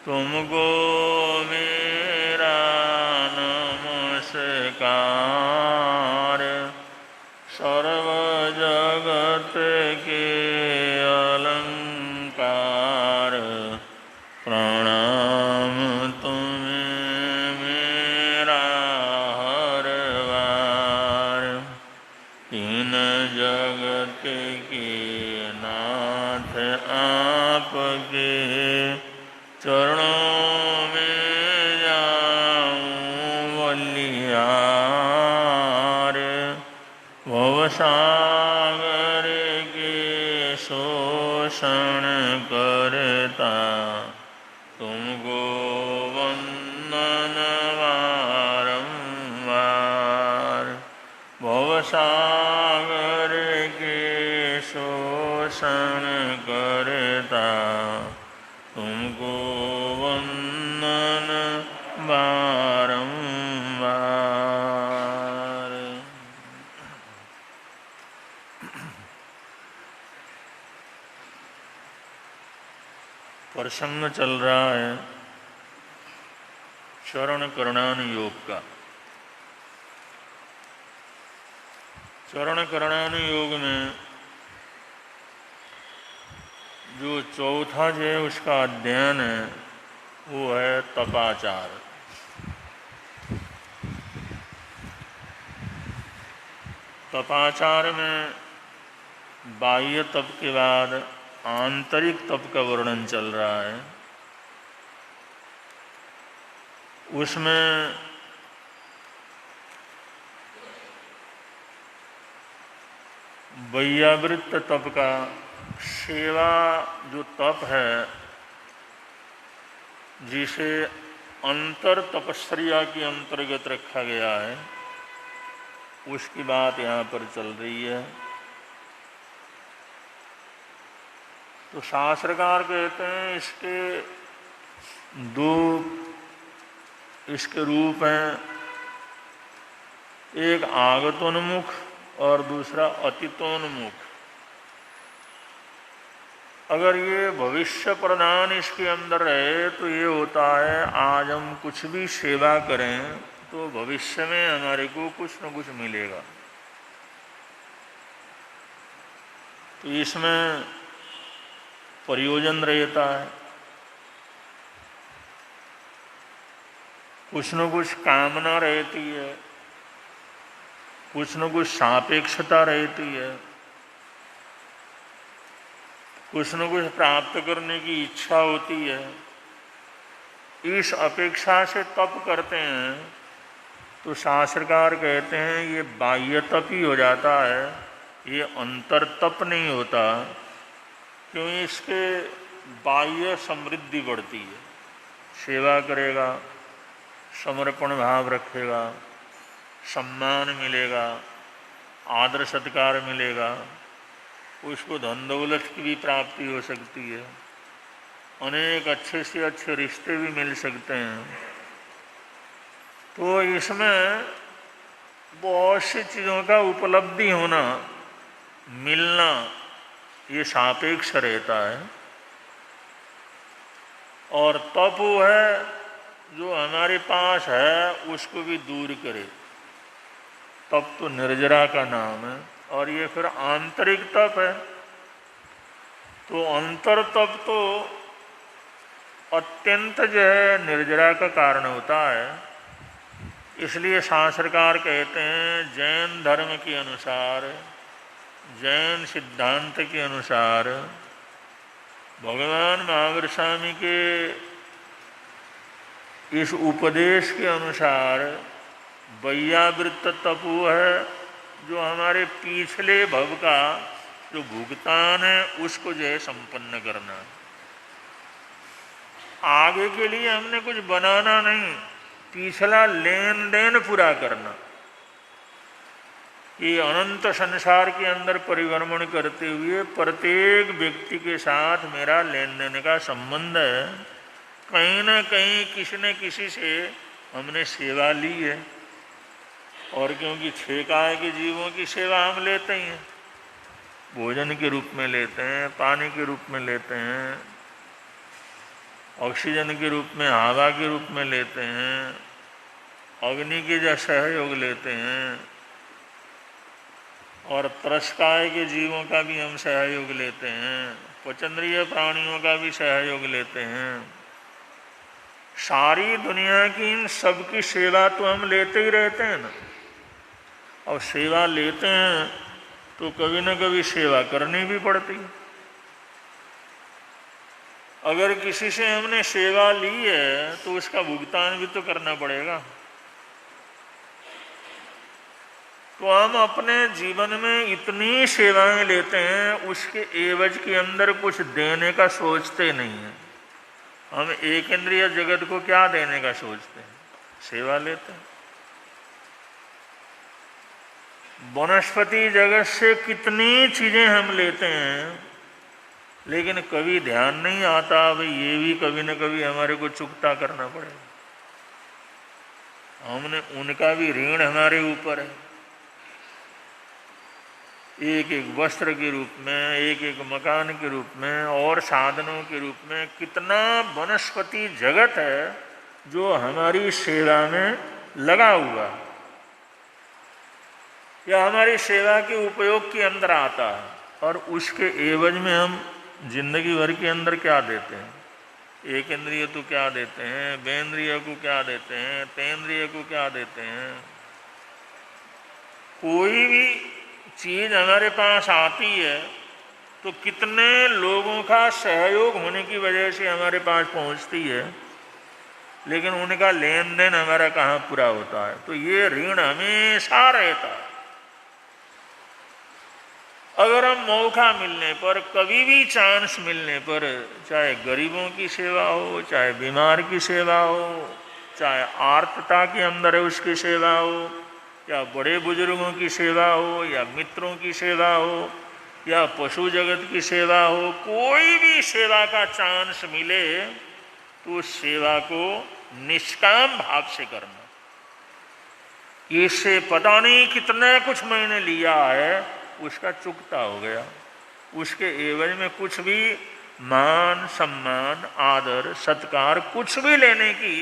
तुमको मेरा नमस्कार। सर्व जगत के अलंकार, प्रणाम तुम्हें मेरा हर बार। तीन जगत के नाथ आपके चरणों में जाऊं बलिहार। भवसागर के शोषण करता, तुमको वंदन बारंबार। भवसागर के शोषण करता, तुमको वंदन बारंबार। प्रसंग चल रहा है चरण करणान योग का। चरण करणान योग में जो चौथा जो है उसका अध्ययन है वो है तपाचार। तपाचार में बाह्य तप के बाद आंतरिक तप का वर्णन चल रहा है। उसमें वैयावृत्त तप का सेवा जो तप है, जिसे अंतर तपस्या के अंतर्गत रखा गया है, उसकी बात यहाँ पर चल रही है। तो शास्त्रकार कहते हैं इसके रूप हैं, एक आगतोन्मुख और दूसरा अतीतोन्मुख। अगर ये भविष्य प्रधान इसके अंदर रहे तो ये होता है आज हम कुछ भी सेवा करें तो भविष्य में हमारे को कुछ न कुछ मिलेगा। तो इसमें प्रयोजन रहता है, कुछ न कुछ कामना रहती है, कुछ न कुछ सापेक्षता रहती है, कुछ न कुछ प्राप्त करने की इच्छा होती है। इस अपेक्षा से तप करते हैं तो शास्त्रकार कहते हैं ये बाह्य तप ही हो जाता है, ये अंतर तप नहीं होता। क्योंकि इसके बाह्य समृद्धि बढ़ती है, सेवा करेगा, समर्पण भाव रखेगा, सम्मान मिलेगा, आदर सत्कार मिलेगा, उसको धन दौलत की भी प्राप्ति हो सकती है, अनेक अच्छे से अच्छे रिश्ते भी मिल सकते हैं। तो इसमें बहुत सी चीज़ों का उपलब्धि होना, मिलना, ये सापेक्ष रहता है। और तप वो है जो हमारे पास है उसको भी दूर करे। तप तो निर्जरा का नाम है और ये फिर आंतरिक तप है। तो अंतर तप तो अत्यंत जो है निर्जरा का कारण होता है। इसलिए शास्त्रकार कहते हैं जैन धर्म के अनुसार, जैन सिद्धांत के अनुसार, भगवान महावीर स्वामी के इस उपदेश के अनुसार वैयावृत्त तप वो है जो हमारे पिछले भव का जो भुगतान है उसको जो है संपन्न करना। आगे के लिए हमने कुछ बनाना नहीं, पिछला लेन देन पूरा करना। ये अनंत संसार के अंदर परिभ्रमण करते हुए प्रत्येक व्यक्ति के साथ मेरा लेन देन का संबंध है। कहीं न कहीं किसी न किसी से हमने सेवा ली है, और क्योंकि 6 काय के जीवों की सेवा हम लेते ही हैं, भोजन के रूप में लेते हैं, पानी के रूप में लेते हैं, ऑक्सीजन के रूप में, हवा के रूप में लेते हैं, अग्नि के जो सहयोग लेते हैं, और त्रस्काय के जीवों का भी हम सहयोग लेते हैं, पचंद्रिय प्राणियों का भी सहयोग लेते हैं। सारी दुनिया की इन सब की सेवा तो हम लेते ही रहते हैं ना। और सेवा लेते हैं तो कभी न कभी सेवा करनी भी पड़ती है। अगर किसी से हमने सेवा ली है तो उसका भुगतान भी तो करना पड़ेगा। तो हम अपने जीवन में इतनी सेवाएं लेते हैं, उसके एवज के अंदर कुछ देने का सोचते नहीं हैं। हम एक इंद्रिय जगत को क्या देने का सोचते हैं? सेवा लेते हैं। वनस्पति जगत से कितनी चीजें हम लेते हैं, लेकिन कभी ध्यान नहीं आता भाई ये भी कभी न कभी हमारे को चुकता करना पड़ेगा। हमने उनका भी ऋण हमारे ऊपर है। एक एक वस्त्र के रूप में, एक एक मकान के रूप में और साधनों के रूप में कितना वनस्पति जगत है जो हमारी सेवा में लगा हुआ है या हमारी सेवा के उपयोग के अंदर आता है। और उसके एवज में हम जिंदगी भर के अंदर क्या देते हैं? एक इंद्रिय को क्या देते हैं, बेंद्रिय को क्या देते हैं, तेंद्रिय को क्या देते हैं। कोई भी चीज हमारे पास आती है तो कितने लोगों का सहयोग होने की वजह से हमारे पास पहुंचती है, लेकिन उनका लेन देन हमारा कहाँ पूरा होता है। तो ये ऋण हमेशा रहता है। अगर हम मौका मिलने पर, कभी भी चांस मिलने पर, चाहे गरीबों की सेवा हो, चाहे बीमार की सेवा हो, चाहे आर्तता के अंदर है उसकी सेवा हो, या बड़े बुजुर्गों की सेवा हो, या मित्रों की सेवा हो, या पशु जगत की सेवा हो, कोई भी सेवा का चांस मिले तो उस सेवा को निष्काम भाव से करना। इससे पता नहीं कितना कुछ मैंने लिया है, उसका चुकता हो गया। उसके एवज में कुछ भी मान, सम्मान, आदर, सत्कार कुछ भी लेने की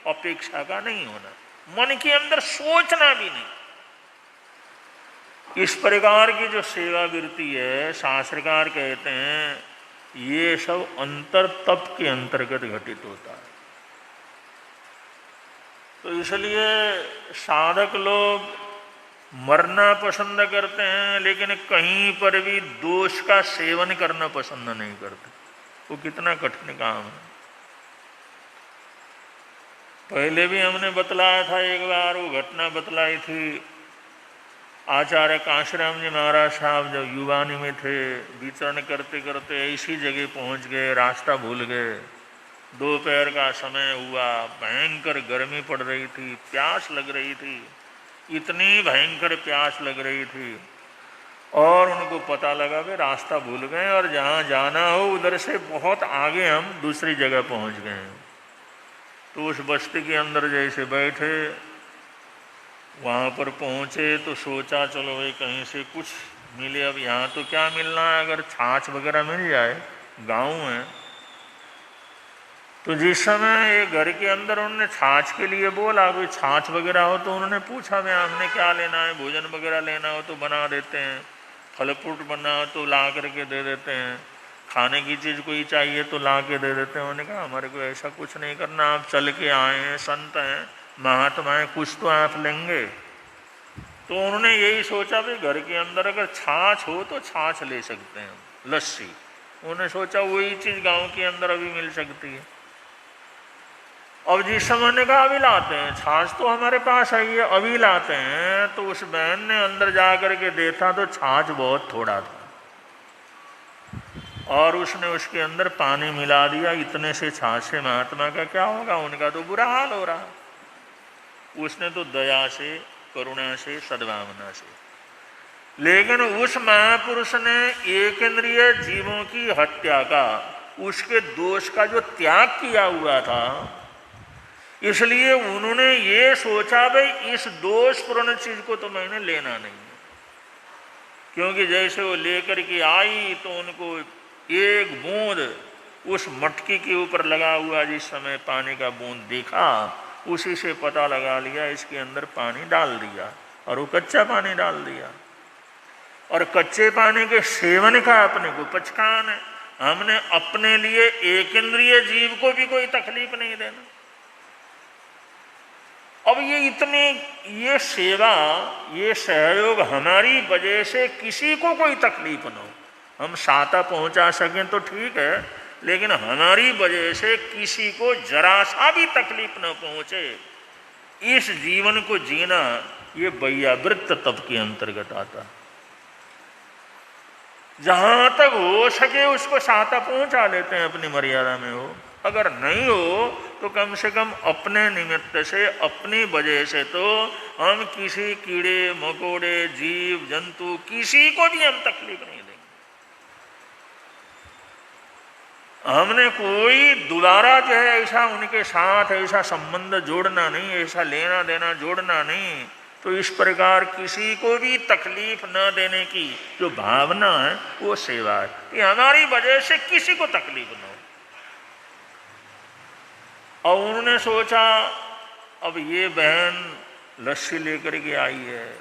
अपेक्षा का नहीं होना, मन के अंदर सोचना भी नहीं। इस प्रकार की जो सेवा वृत्ति है, शास्त्रकार कहते हैं ये सब अंतर तप के अंतर्गत घटित होता है। तो इसलिए साधक लोग मरना पसंद करते हैं, लेकिन कहीं पर भी दोष का सेवन करना पसंद नहीं करते। वो कितना कठिन काम है। पहले भी हमने बतलाया था, एक बार वो घटना बतलाई थी। आचार्य कांशीराम जी महाराज साहब जब युवानी में थे, विचरण करते करते ऐसी जगह पहुंच गए, रास्ता भूल गए। दोपहर का समय हुआ, भयंकर गर्मी पड़ रही थी, प्यास लग रही थी, इतनी भयंकर प्यास लग रही थी। और उनको पता लगा कि रास्ता भूल गए और जहाँ जाना हो उधर से बहुत आगे हम दूसरी जगह पहुँच गए हैं। तो उस बस्ती के अंदर जैसे बैठे, वहाँ पर पहुँचे तो सोचा चलो भाई कहीं से कुछ मिले। अब यहाँ तो क्या मिलना है, अगर छाछ वगैरह मिल जाए, गांव है। तो जिस समय ये घर के अंदर उन्होंने छाछ के लिए बोला, कोई छाछ वगैरह हो, तो उन्होंने पूछा भाई हमने क्या लेना है, भोजन वगैरह लेना हो तो बना देते हैं, फल फ्रूट बनना हो तो ला करके दे देते हैं, खाने की चीज़ कोई चाहिए तो ला के दे देते हैं। उन्होंने कहा हमारे को ऐसा कुछ नहीं करना, आप चल के आए हैं, संत हैं, महात्मा हैं, कुछ तो आप लेंगे। तो उन्होंने यही सोचा भी घर के अंदर अगर छाछ हो तो छाछ ले सकते हैं, लस्सी। उन्होंने सोचा वही चीज़ गांव के अंदर अभी मिल सकती है। अब जिस समय ने कहा अभी लाते हैं, छाछ तो हमारे पास आई है, अभी लाते हैं। तो उस बहन ने अंदर जा कर के देखा तो छाछ बहुत थोड़ा था, और उसने उसके अंदर पानी मिला दिया। इतने से छाछ से महात्मा का क्या होगा, उनका तो बुरा हाल हो रहा। उसने तो दया से, करुणा से, सद्भावना से, लेकिन उस महापुरुष ने एक इंद्रिय जीवों की हत्या का, उसके दोष का जो त्याग किया हुआ था, इसलिए उन्होंने ये सोचा भाई इस दोषपूर्ण चीज को तो मैंने लेना नहीं। क्योंकि जैसे वो लेकर के आई तो उनको एक बूंद उस मटकी के ऊपर लगा हुआ जिस समय पानी का बूंद देखा, उसी से पता लगा लिया इसके अंदर पानी डाल दिया, और वो कच्चा पानी डाल दिया। और कच्चे पानी के सेवन का अपने को पचकान है। हमने अपने लिए एक इंद्रिय जीव को भी कोई तकलीफ नहीं देना। अब ये सेवा, ये सहयोग हमारी वजह से किसी को कोई तकलीफ न हो। हम साता पहुंचा सकें तो ठीक है, लेकिन हमारी वजह से किसी को जरा सा भी तकलीफ न पहुंचे, इस जीवन को जीना ये वैयावृत्त तप के अंतर्गत आता। जहां तक हो सके उसको साता पहुंचा लेते हैं अपनी मर्यादा में हो, अगर नहीं हो तो कम से कम अपने निमित्त से, अपनी वजह से तो हम किसी कीड़े मकोड़े जीव जंतु किसी को भी हम तकलीफ नहीं देंगे। हमने कोई दोबारा जो है ऐसा उनके साथ ऐसा संबंध जोड़ना नहीं, ऐसा लेना देना जोड़ना नहीं। तो इस प्रकार किसी को भी तकलीफ न देने की जो भावना है वो सेवा है, कि हमारी वजह से किसी को तकलीफ न हो। और उन्होंने सोचा अब ये बहन लस्सी लेकर के आई है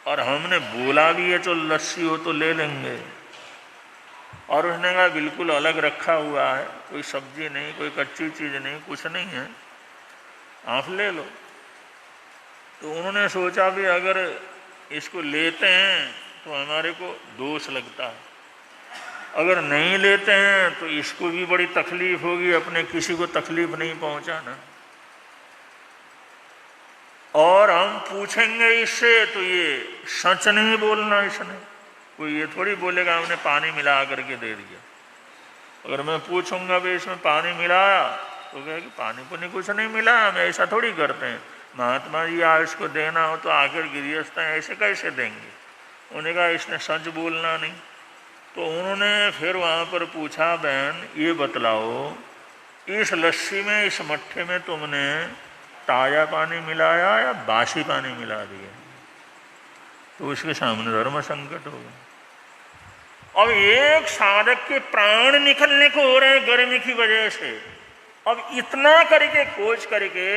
और हमने बोला भी है तो लस्सी हो तो ले लेंगे, और उसने कहा बिल्कुल अलग रखा हुआ है, कोई सब्जी नहीं, कोई कच्ची चीज़ नहीं, कुछ नहीं है, आप ले लो। तो उन्होंने सोचा भी अगर इसको लेते हैं तो हमारे को दोष लगता है, अगर नहीं लेते हैं तो इसको भी बड़ी तकलीफ होगी, अपने किसी को तकलीफ नहीं पहुंचाना। और हम पूछेंगे इससे तो ये सच नहीं बोलना इसने, कोई ये थोड़ी बोलेगा हमने पानी मिला करके दे दिया। अगर मैं पूछूंगा भी इसमें पानी मिलाया तो कहेगा पानी को नहीं, कुछ नहीं मिला, हम ऐसा थोड़ी करते हैं। महात्मा जी आज इसको देना हो तो आखिर गृहस्थ ऐसे कैसे देंगे? उन्होंने कहा इसने सच बोलना नहीं। तो उन्होंने फिर वहाँ पर पूछा बहन ये बतलाओ, इस लस्सी में, इस मट्ठे में तुमने ताज़ा पानी मिलाया या बासी पानी मिला दिया? तो उसके सामने धर्म संकट हो गया। अब एक साधक के प्राण निकलने को हो रहे हैं गर्मी की वजह से, अब इतना करके खोज करके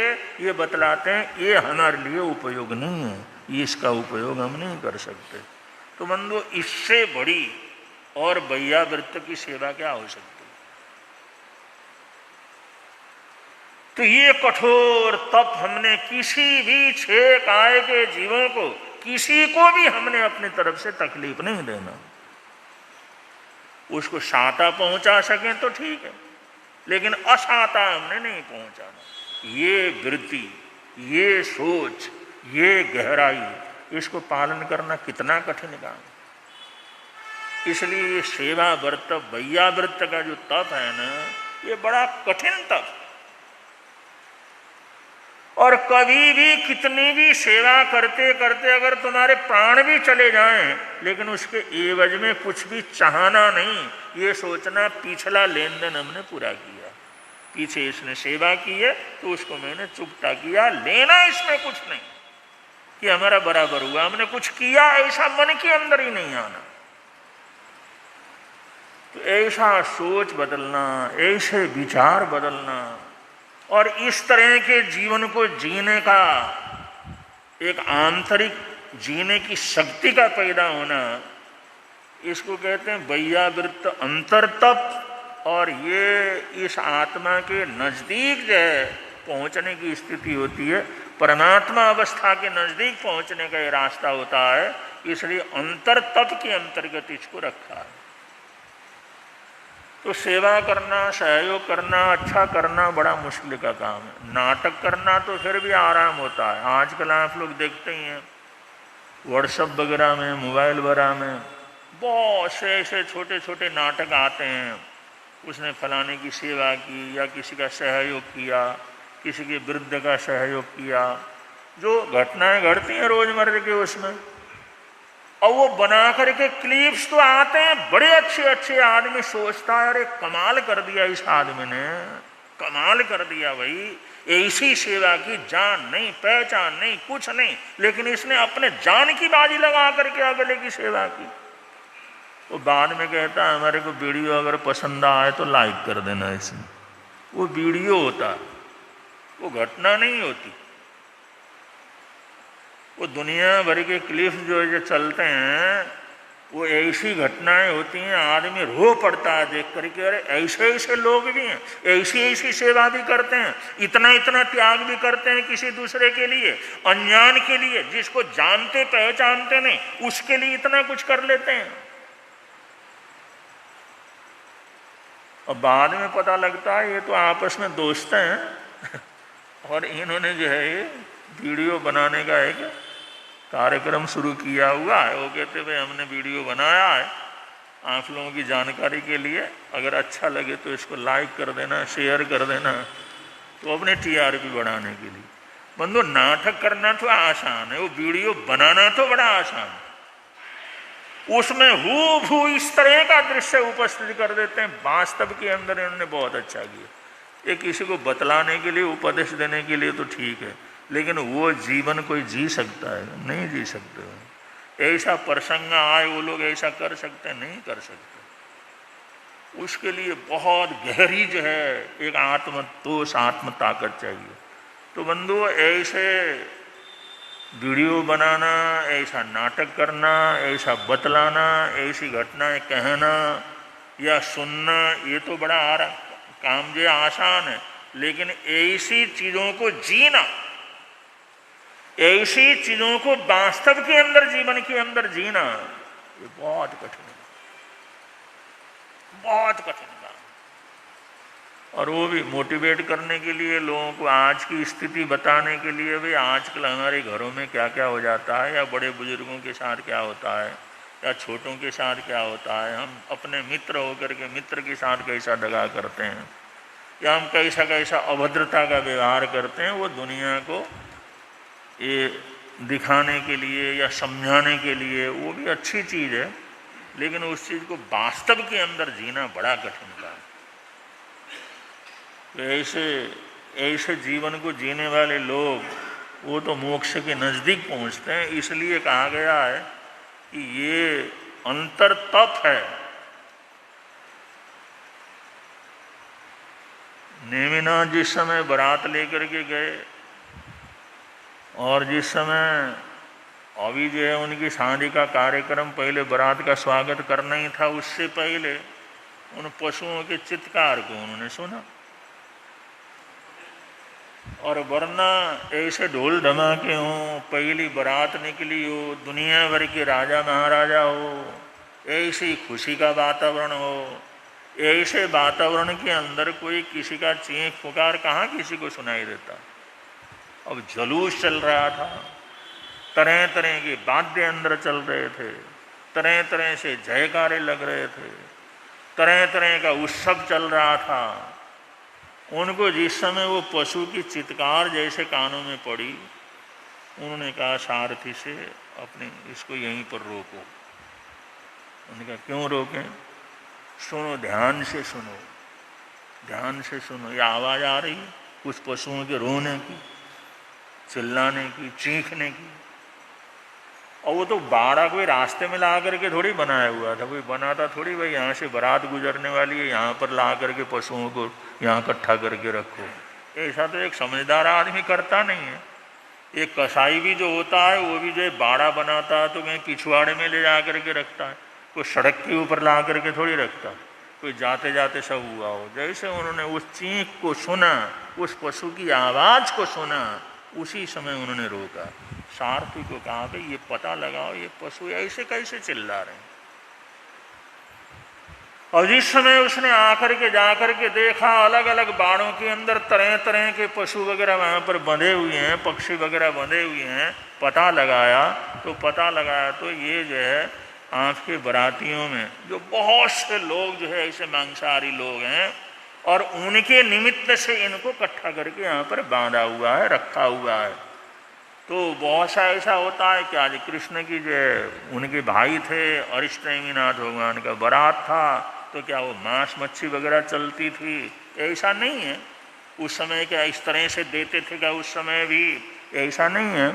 ये बतलाते हैं ये हमारे लिए उपयोग नहीं है, ये इसका उपयोग हम नहीं कर सकते। तो बंधु इससे बड़ी और वैयावृत्त की सेवा क्या हो सकती? तो ये कठोर तप हमने किसी भी 6 काय के जीवों को, किसी को भी हमने अपनी तरफ से तकलीफ नहीं देना। उसको साता पहुंचा सकें तो ठीक है, लेकिन असाता हमने नहीं पहुंचाना। ये वृत्ति, ये सोच, ये गहराई, इसको पालन करना कितना कठिन काम। इसलिए ये सेवा व्रत, वैयावृत्त का जो तप है ना, ये बड़ा कठिन तप। और कभी भी कितनी भी सेवा करते करते अगर तुम्हारे प्राण भी चले जाएं, लेकिन उसके एवज में कुछ भी चाहना नहीं, ये सोचना पिछला लेन देन हमने पूरा किया, पीछे इसने सेवा की है तो उसको मैंने चुकता किया, लेना इसमें कुछ नहीं कि हमारा बराबर हुआ, हमने कुछ किया, ऐसा मन के अंदर ही नहीं आना। तो ऐसा सोच बदलना, ऐसे विचार बदलना और इस तरह के जीवन को जीने का एक आंतरिक जीने की शक्ति का पैदा होना, इसको कहते हैं वैयावृत्त अंतरतप। और ये इस आत्मा के नज़दीक जो है पहुँचने की स्थिति होती है, परमात्मा अवस्था के नज़दीक पहुँचने का ये रास्ता होता है, इसलिए अंतरतप के अंतर्गत इसको रखा है। तो सेवा करना, सहयोग करना, अच्छा करना बड़ा मुश्किल का काम है। नाटक करना तो फिर भी आराम होता है। आजकल आप लोग देखते ही हैं व्हाट्सएप वगैरह में, मोबाइल वगैरह में बहुत से ऐसे छोटे छोटे नाटक आते हैं। उसने फलाने की सेवा की या किसी का सहयोग किया, किसी के वृद्ध का सहयोग किया, जो घटनाएं घटती हैं रोजमर्रा के उसमें, और वो बना करके क्लिप्स तो आते हैं, बड़े अच्छे अच्छे आदमी सोचता है अरे कमाल कर दिया इस आदमी ने, कमाल कर दिया भाई, ऐसी सेवा की, जान नहीं, पहचान नहीं, कुछ नहीं, लेकिन इसने अपने जान की बाजी लगा करके अगले की सेवा की। वो बाद में कहता है हमारे को वीडियो अगर पसंद आए तो लाइक कर देना इसमें। वो वीडियो होता है, वो घटना नहीं होती। वो दुनिया भर के क्लिप जो चलते हैं वो ऐसी घटनाएं होती हैं, आदमी रो पड़ता है देख करके, अरे ऐसे ऐसे लोग भी हैं, ऐसी ऐसी सेवा भी करते हैं, इतना इतना त्याग भी करते हैं किसी दूसरे के लिए, अनजान के लिए, जिसको जानते पहचानते नहीं उसके लिए इतना कुछ कर लेते हैं। और बाद में पता लगता है ये तो आपस में दोस्त हैं और इन्होंने जो है ये वीडियो बनाने का एक कार्यक्रम शुरू किया हुआ है। वो कहते भाई हमने वीडियो बनाया है आप लोगों की जानकारी के लिए, अगर अच्छा लगे तो इसको लाइक कर देना, शेयर कर देना, तो अपने टीआरपी बढ़ाने के लिए। बंदो नाटक करना तो आसान है, वो वीडियो बनाना तो बड़ा आसान है। उसमें हूबहू इस तरह का दृश्य उपस्थित कर देते हैं, वास्तव के अंदर इन्होंने बहुत अच्छा किया। ये किसी को बतलाने के लिए, उपदेश देने के लिए तो ठीक है, लेकिन वो जीवन कोई जी सकता है? नहीं जी सकते। ऐसा प्रसंग आए वो लोग ऐसा कर सकते हैं? नहीं कर सकते। उसके लिए बहुत गहरी जो है एक आत्मतोष, आत्म ताकत चाहिए। तो बंधु ऐसे वीडियो बनाना, ऐसा नाटक करना, ऐसा बतलाना, ऐसी घटनाएं कहना या सुनना, ये तो बड़ा काम जो आसान है, लेकिन ऐसी चीज़ों को जीना, ऐसी चीज़ों को वास्तव के अंदर, जीवन के अंदर जीना, ये बहुत कठिन है, बहुत कठिन काम। और वो भी मोटिवेट करने के लिए, लोगों को आज की स्थिति बताने के लिए, भाई आजकल हमारे घरों में क्या क्या हो जाता है, या बड़े बुजुर्गों के साथ क्या होता है, या छोटों के साथ क्या होता है, हम अपने मित्र होकर के मित्र के साथ कैसा दगा करते हैं, या हम कैसा कैसा अभद्रता का व्यवहार करते हैं, वो दुनिया को ये दिखाने के लिए या समझाने के लिए, वो भी अच्छी चीज़ है, लेकिन उस चीज़ को वास्तव के अंदर जीना बड़ा कठिन काम। तो ऐसे जीवन को जीने वाले लोग वो तो मोक्ष के नज़दीक पहुँचते हैं। इसलिए कहा गया है कि ये अंतर तप है। नेमिनाथ जिस समय बारात लेकर के गए और जिस समय अभी जो है उनकी शादी का कार्यक्रम, पहले बारात का स्वागत करना ही था, उससे पहले उन पशुओं के चित्कार को उन्होंने सुना। और वरना ऐसे ढोल धमाके हों, पहली बारात निकली हो, दुनिया भर के राजा महाराजा हो, ऐसी खुशी का वातावरण हो, ऐसे वातावरण के अंदर कोई किसी का चीख पुकार कहाँ किसी को सुनाई देता। अब जुलूस चल रहा था, तरह तरह के वाद्य अंदर चल रहे थे, तरह तरह से जयकारे लग रहे थे, तरह तरह का उत्सव चल रहा था। उनको जिस समय वो पशु की चित्कार जैसे कानों में पड़ी, उन्होंने कहा सारथी से अपने इसको यहीं पर रोको। उन्होंने कहा क्यों रोकें? सुनो, ध्यान से सुनो, ध्यान से सुनो। ये आवाज़ आ रही है कुछ पशुओं के रोने की, चिल्लाने की, चीखने की। और वो तो बाड़ा कोई रास्ते में ला करके थोड़ी बनाया हुआ था, कोई बनाता थोड़ी भाई यहाँ से बारात गुजरने वाली है, यहाँ पर ला करके पशुओं को यहाँ इकट्ठा करके रखो। ऐसा तो एक समझदार आदमी करता नहीं है। एक कसाई भी जो होता है वो भी जो है बाड़ा बनाता है तो कहीं पिछवाड़े में ले जा करके रखता है, कोई सड़क के ऊपर ला करके थोड़ी रखता, कोई जाते जाते सब हुआ हो। जैसे उन्होंने उस चीख को सुना, उस पशु की आवाज़ को सुना, उसी समय उन्होंने रोका। सारथी को कहा भाई ये पता लगाओ ये पशु ऐसे कैसे चिल्ला रहे हैं। और जिस समय उसने आकर के जाकर के देखा, अलग अलग बाड़ों के अंदर तरह तरह के पशु वगैरह वहाँ पर बंधे हुए हैं, पक्षी वगैरह बंधे हुए हैं, पता लगाया तो ये जो है आपके बारातियों में जो बहुत से लोग जो है ऐसे मांसाहारी लोग हैं, और उनके निमित्त से इनको इकट्ठा करके यहाँ पर बांधा हुआ है, रखा हुआ है। तो बहुत सा ऐसा होता है कि आज कृष्ण की जो उनके भाई थे, अरिष्टनेमिनाथ भगवान का बारात था, तो क्या वो मांस मच्छी वगैरह चलती थी? ऐसा नहीं है। उस समय क्या इस तरह से देते थे क्या? उस समय भी ऐसा नहीं है।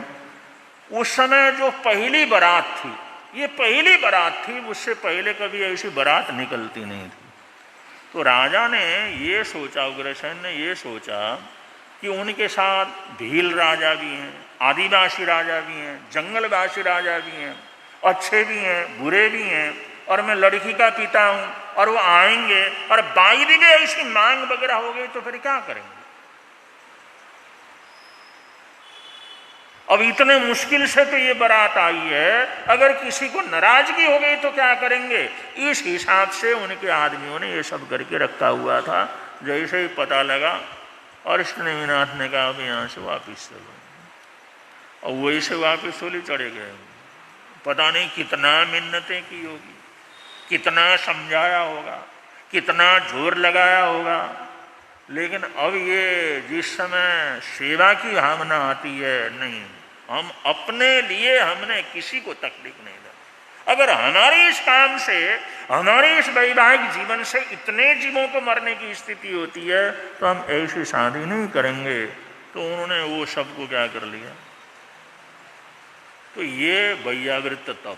उस समय जो पहली बारात थी ये पहली बारात थी, उससे पहले कभी ऐसी बारात निकलती नहीं थी। तो राजा ने ये सोचा, उग्रसेन ने ये सोचा कि उनके साथ भील राजा भी हैं, आदिवासी राजा भी हैं, जंगलवासी राजा भी हैं, अच्छे भी हैं, बुरे भी हैं, और मैं लड़की का पिता हूं, और वो आएंगे और बाई भी ऐसी मांग वगैरह हो गई तो फिर क्या करेंगे। अब इतने मुश्किल से तो ये बारात आई है, अगर किसी को नाराजगी हो गई तो क्या करेंगे। इस हिसाब से उनके आदमियों ने ये सब करके रखा हुआ था। जैसे ही पता लगा, और अष्टनेमिनाथ ने कहा अभी यहाँ से वापिस चलो, और वही से वापिस चले चढ़े गए। पता नहीं कितना मिन्नतें की होगी, कितना समझाया होगा, कितना जोर लगाया होगा, लेकिन अब ये जिस समय सेवा की भावना आती है, नहीं, हम अपने लिए हमने किसी को तकलीफ नहीं दी। अगर हमारे इस काम से, हमारे इस वैवाहिक जीवन से इतने जीवों को मरने की स्थिति होती है तो हम ऐसी शादी नहीं करेंगे। तो उन्होंने वो सब को क्या कर लिया। तो ये वैयावृत तप,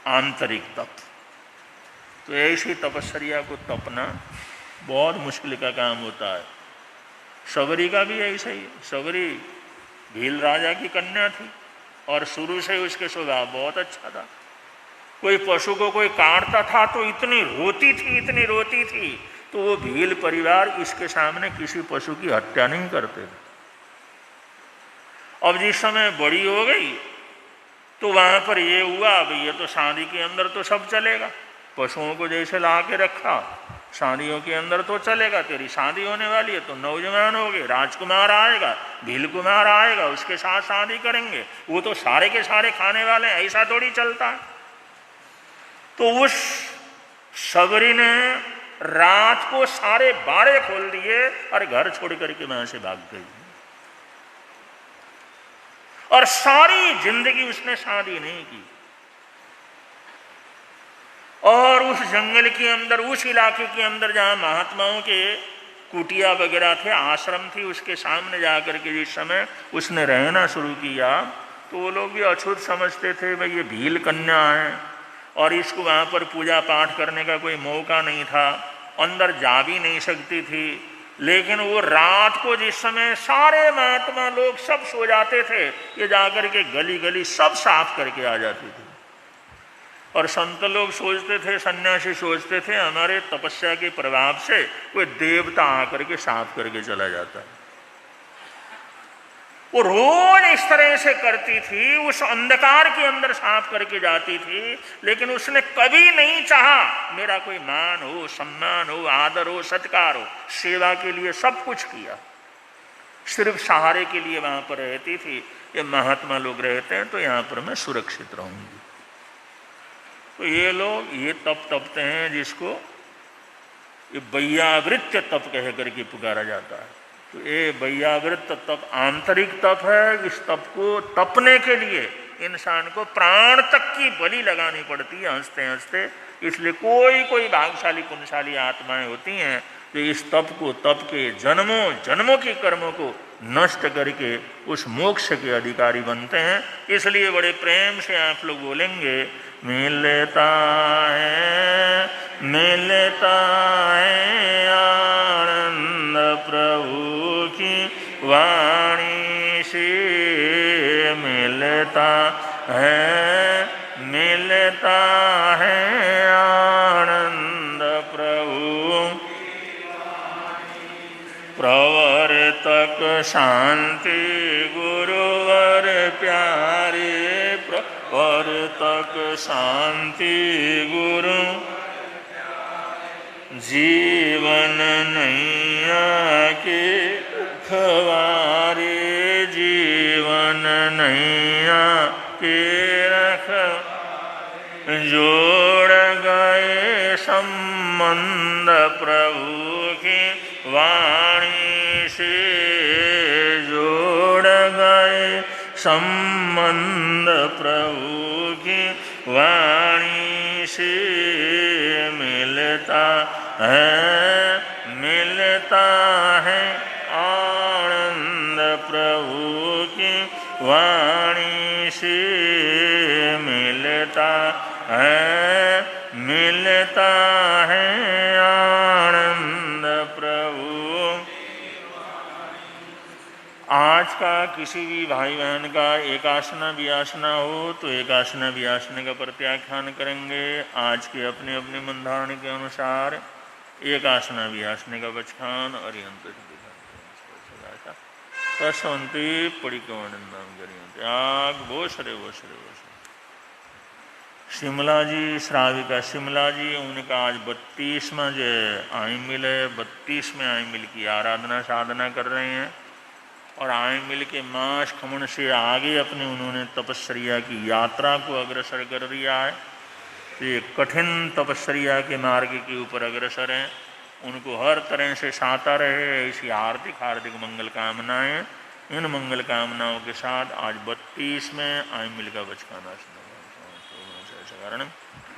आंतरिक तप। तो ऐसी तपस्या को तपना बहुत मुश्किल का काम होता है। शबरी का भी ऐसा ही। शबरी भील राजा की कन्या थी और शुरू से उसके स्वभाव बहुत अच्छा था। कोई पशु को कोई काटता था तो इतनी रोती थी, इतनी रोती थी, तो वो भील परिवार इसके सामने किसी पशु की हत्या नहीं करते थे। अब जिस समय बड़ी हो गई तो वहां पर ये हुआ, अब ये तो शादी के अंदर तो सब चलेगा, पशुओं को जैसे ला के रखा, शादियों के अंदर तो चलेगा, तेरी शादी होने वाली है तो नौजवान हो गए, राजकुमार आएगा, भील कुमार आएगा, उसके साथ शादी करेंगे, वो तो सारे के सारे खाने वाले, ऐसा थोड़ी चलता है। तो उस शबरी ने रात को सारे बाड़े खोल दिए और घर छोड़ करके वहां से भाग गई, और सारी जिंदगी उसने शादी नहीं की। और उस जंगल के अंदर, उस इलाके के अंदर जहां महात्माओं के कुटिया वगैरह थे, आश्रम थी, उसके सामने जाकर के जिस समय उसने रहना शुरू किया तो वो लोग भी अछूत समझते थे, भाई ये भील कन्या है और इसको वहां पर पूजा पाठ करने का कोई मौका नहीं था, अंदर जा भी नहीं सकती थी। लेकिन वो रात को जिस समय सारे महात्मा लोग सब सो जाते थे, ये जाकर के गली गली सब साफ करके आ जाती थी। और संत लोग सोचते थे, सन्यासी सोचते थे, हमारे तपस्या के प्रभाव से कोई देवता आकर के साफ करके चला जाता है। वो रोज इस तरह से करती थी, उस अंधकार के अंदर साफ करके जाती थी, लेकिन उसने कभी नहीं चाहा मेरा कोई मान हो, सम्मान हो, आदर हो, सत्कार हो। सेवा के लिए सब कुछ किया, सिर्फ सहारे के लिए वहां पर रहती थी। ये महात्मा लोग रहते हैं तो यहाँ पर मैं सुरक्षित रहूंगी। तो ये लोग ये तप तपते हैं जिसको ये वैयावृत्य तप कह करके पुकारा जाता है। तो ये वैयावृत्त तप आंतरिक तप है। इस तप को तपने के लिए इंसान को प्राण तक की बलि लगानी पड़ती है हंसते हंसते। इसलिए कोई कोई भाग्यशाली पुण्यशाली आत्माएं होती हैं जो इस तप को, तप के जन्मों जन्मों के कर्मों को नष्ट करके उस मोक्ष के अधिकारी बनते हैं। इसलिए बड़े प्रेम से आप लोग बोलेंगे, मिलता है आनंद प्रभु की वाणी से, मिलता है आनंद प्रभु प्रवर्तक शांति गुरुवर प्यारे, प्रवर्तक शांति गुरु जीवन नैया के रखवारे, जीवन नैया के रख जोड़ गए संबंध प्रभु की वाणी से, जोड़ गए संबंध प्रभु की वाणी से, मिलता है आनंद प्रभु की वाणी से, मिलता देता है आनंद प्रभु। आज का किसी भी भाई बहन का एकासना वियासना हो तो एकासना वियासना का प्रत्याख्यान करेंगे। आज के अपने अपने मंधारण के अनुसार एकासना वियासने का बचखान और तस्वंती परिकवनंदम करियंते आग वो सरे वो सरे वो सरे। शिमला जी श्राविका शिमला जी, उनका आज 32वां जो आयमिल है, 32वें आयमिल की आराधना साधना कर रहे हैं। और आयमिल के मास खमन से आगे अपने उन्होंने तपस्या की यात्रा को अग्रसर कर दिया है। तो ये कठिन तपस्या के मार्ग के ऊपर अग्रसर हैं। उनको हर तरह से साता रहे ऐसी हार्दिक मंगल कामनाएं। इन मंगल कामनाओं के साथ आज 32वें आयमिल का बचकाना कारण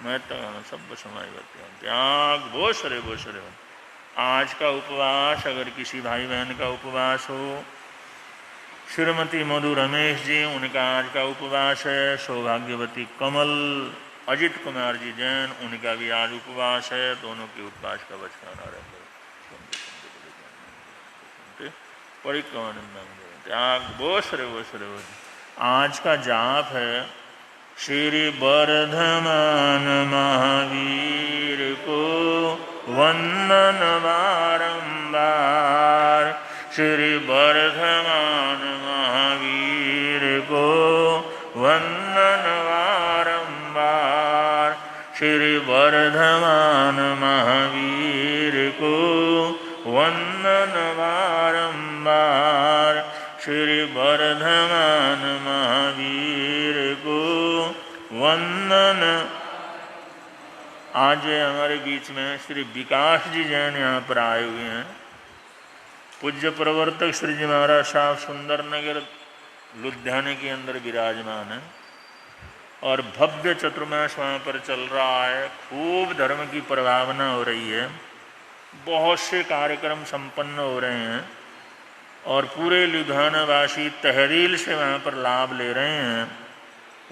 मैं सब समाय त्याग वो सरे। आज का उपवास, अगर किसी भाई बहन का उपवास हो, श्रीमती मधु रमेश जी, उनका आज का उपवास है। सौभाग्यवती कमल अजित कुमार जी जैन, उनका भी आज उपवास है। दोनों के उपवास का बचकाना रहे त्याग वो सरे। आज का जाप है श्री वर्धमान महावीर को वंदन बारंबार। श्री वर्धमान महावीर को वंदन बारंबार। श्री वर्धमान महावीर को वंदन बारंबार। श्री वर्धमान महावीर को वंदन। आज हमारे बीच में श्री विकास जी जैन यहाँ पर आए हुए हैं। पूज्य प्रवर्तक श्री जी महाराज साहब सुंदर नगर लुधियाने के अंदर विराजमान है और भव्य चतुर्मास वहाँ पर चल रहा है। खूब धर्म की प्रभावना हो रही है, बहुत से कार्यक्रम संपन्न हो रहे हैं और पूरे लुधियाना वासी तहरील से वहाँ पर लाभ ले रहे हैं।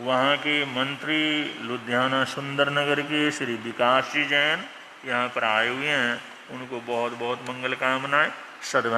वहाँ के मंत्री लुधियाना सुंदर नगर के श्री विकास जी जैन यहाँ पर आए हुए हैं। उनको बहुत बहुत मंगल कामनाएं, सद्भावना।